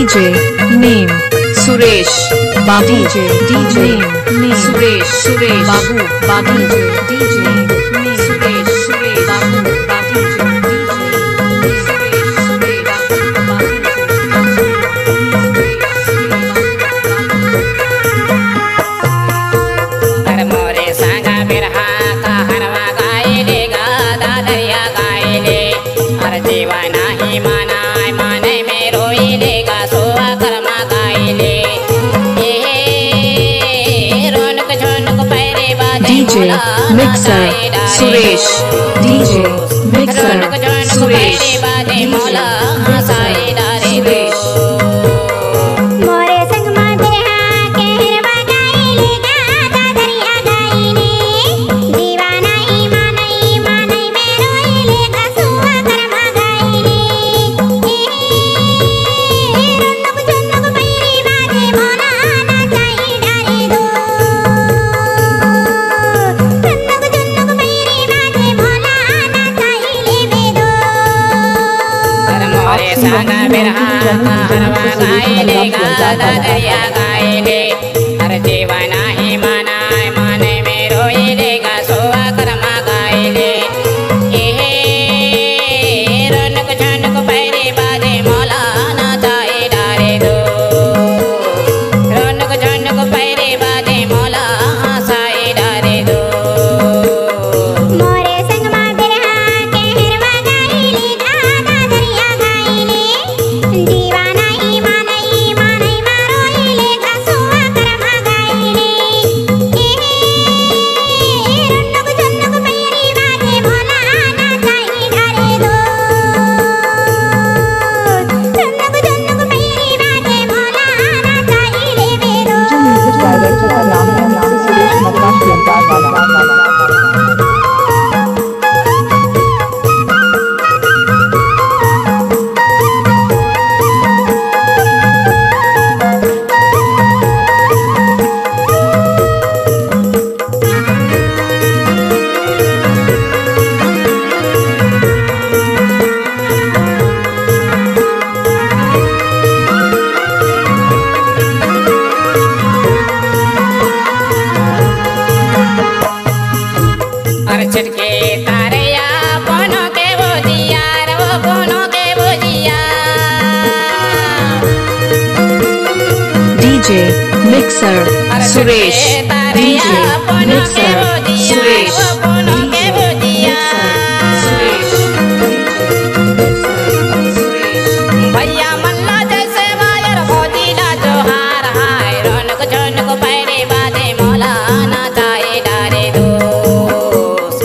DJ name Suresh Babu DJ name Suresh Babu DJ name Suresh Babu DJ Mixer Suresh DJ Mixer Suresh DJ Mixer Suresh DJ Mixer Suresh भैया मल्ला जैसे wire मोतीला जोहार हाय रौनक झनक पैरे बाजे मौला नाचाए डारे दोस्त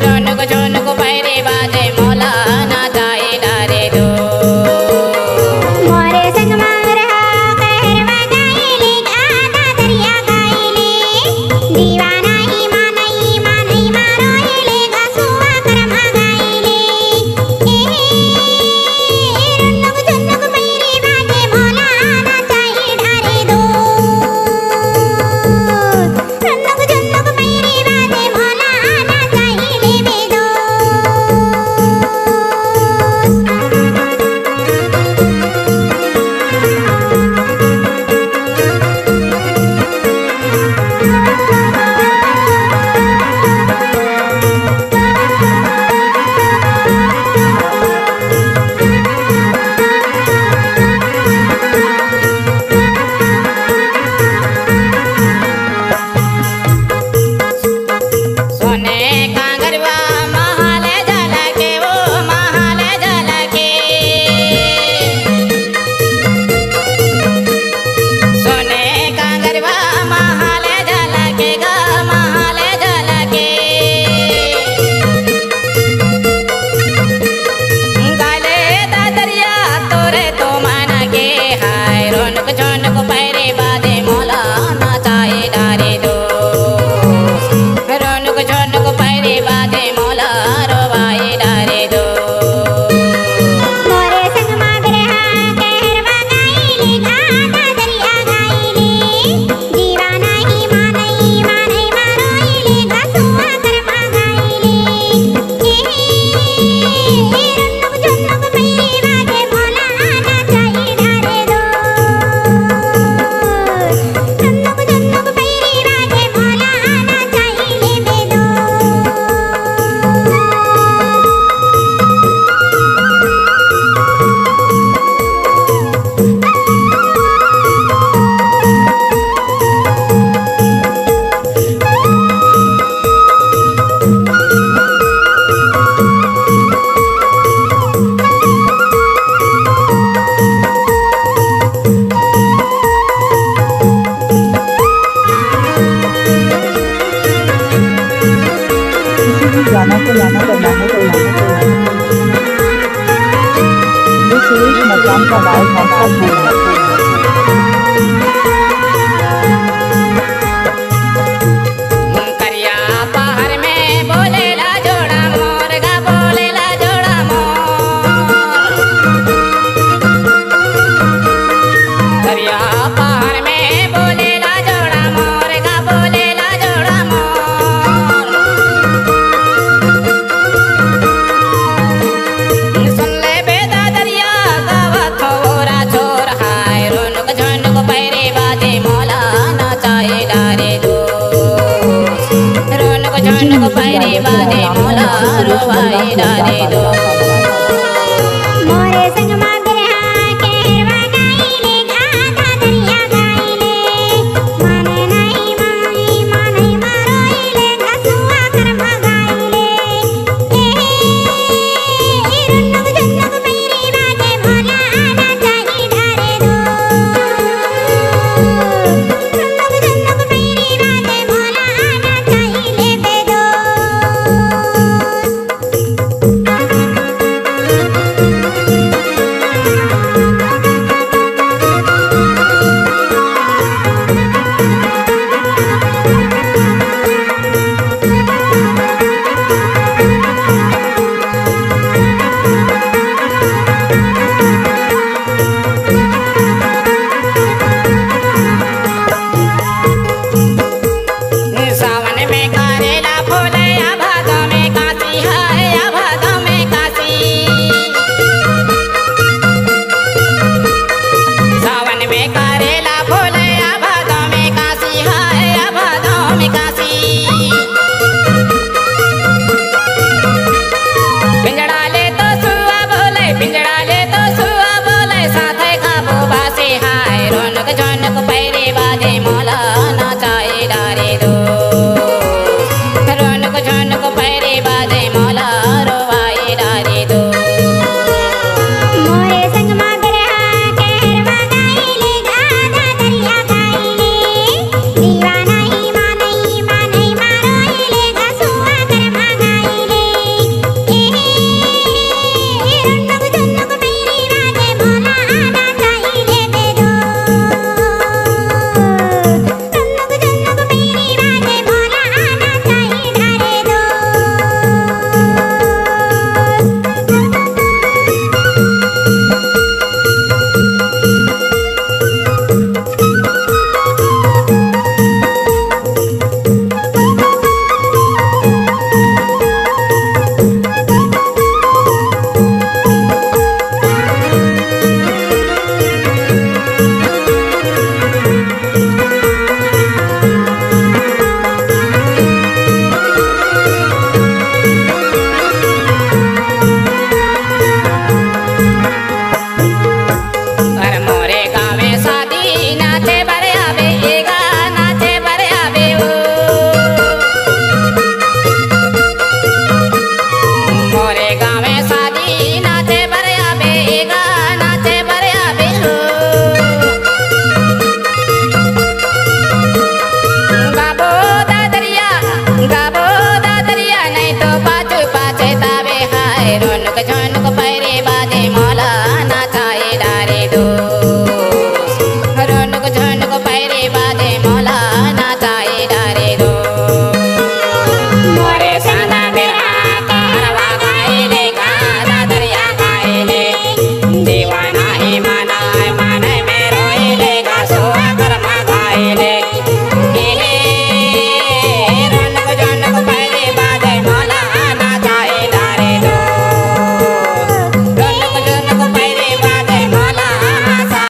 रौनक झनक पैरे बाजे मौला नाचाए डारे दोस्त मोरे संग मांगरा कहर बगाइले गाना दरिया गाइले दीवाना ही मानई मारोइले करिया पहाड़ में बोलेला जोड़ा मोर गा बोलेला जोड़ा मोर करिया पहाड़ में बोलेला जोड़ा मोर गा बोलेला जोड़ा मोर सुन ले बेदा दरिया गावा थोरा छोर हाय रोनुक झुनुक पैरे बाजे मोला नाचाए डारे दो रोनुक झुनुक पैरे बाजे मोला रोवाए डारे दो मोरे संग मागरा कहरवा गाइले गाथा दरिया गाइले मन नहीं मारोइले घसुआ कर्मा गाइले रुन्नुक झुन्नुक पैरी बाजे मोला आना चाही धारे दो रुन्नुक झुन्नुक पैरी बाजे मोला आना चाही लेबे दो सावन में करेला फूले या भादों में काशी है या भादों में काशी सावन में करेला फूले या भादों में काशी है या भादों में काशी पिंजड़ा ले तो सुआ बोले पिंजड़ा ले तो सुआ बोले साथे खाबो बासे हाय रोनुक झुनुक पैरे बाजे मोला नाचाए डारे दो रोनुक झुनुक पैरे बाजे मोला रोवाए डारे दो मोरे संग मागरा कहरवा गाइले गाथा दरिया गाइले दीवाना ही मारोइले घसुआ कर्मा गाइले रुन्नुक झुन्नुक पैरी बाजे मोला आना चाही लेबे दो रुन्नुक झुन्नुक पैरी बाजे मोला आना चाही धारे दो अरे मोरे गाँव में शादी नाचे बरे आवे एगा नाचे बरे आवे ओ मोरे गाँव में शादी नाचे बरे आवे एगा नाचे बरे आवे ओ गाबो दादरिया नहीं तो पाछू पाछे तावे हाय रोनुक झुनुक पैरे